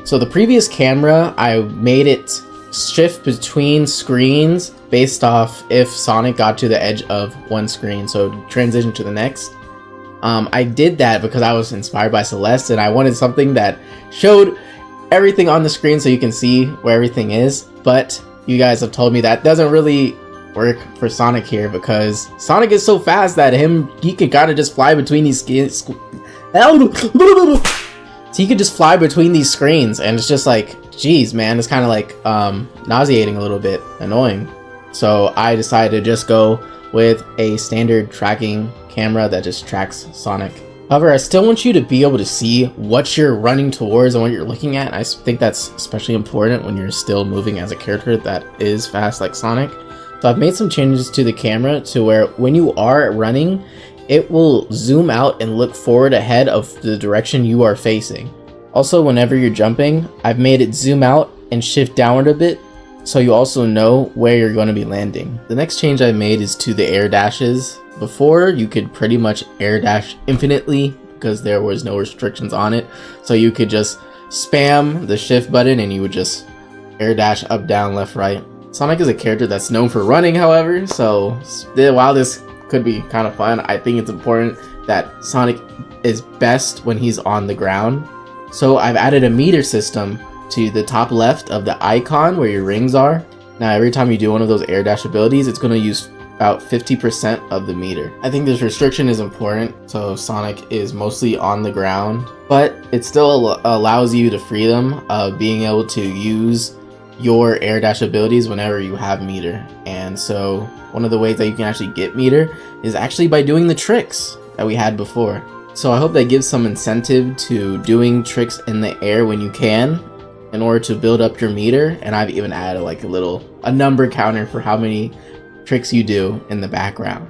So the previous camera, I made it shift between screens based off if Sonic got to the edge of one screen, so transition to the next. I did that because I was inspired by Celeste and I wanted something that showed everything on the screen so you can see where everything is, but you guys have told me that doesn't really work for Sonic here because Sonic is so fast that he could kind of just fly between these skins. So he could just fly between these screens and it's just like, geez, man, it's kind of like nauseating a little bit, annoying. So I decided to just go with a standard tracking camera that just tracks Sonic. However, I still want you to be able to see what you're running towards and what you're looking at. I think that's especially important when you're still moving as a character that is fast like Sonic. So I've made some changes to the camera to where when you are running, it will zoom out and look forward ahead of the direction you are facing. Also, whenever you're jumping, I've made it zoom out and shift downward a bit so you also know where you're going to be landing. The next change I made is to the air dashes. Before, you could pretty much air dash infinitely because there was no restrictions on it. So you could just spam the shift button and you would just air dash up, down, left, right. Sonic is a character that's known for running, however, so while this could be kind of fun, I think it's important that Sonic is best when he's on the ground. So I've added a meter system to the top left of the icon where your rings are. Now every time you do one of those air dash abilities, it's going to use about 50% of the meter. I think this restriction is important, so Sonic is mostly on the ground, but it still allows you the freedom of being able to use your air dash abilities whenever you have meter. And so one of the ways that you can actually get meter is actually by doing the tricks that we had before. So I hope that gives some incentive to doing tricks in the air when you can in order to build up your meter. And I've even added like a number counter for how many tricks you do in the background.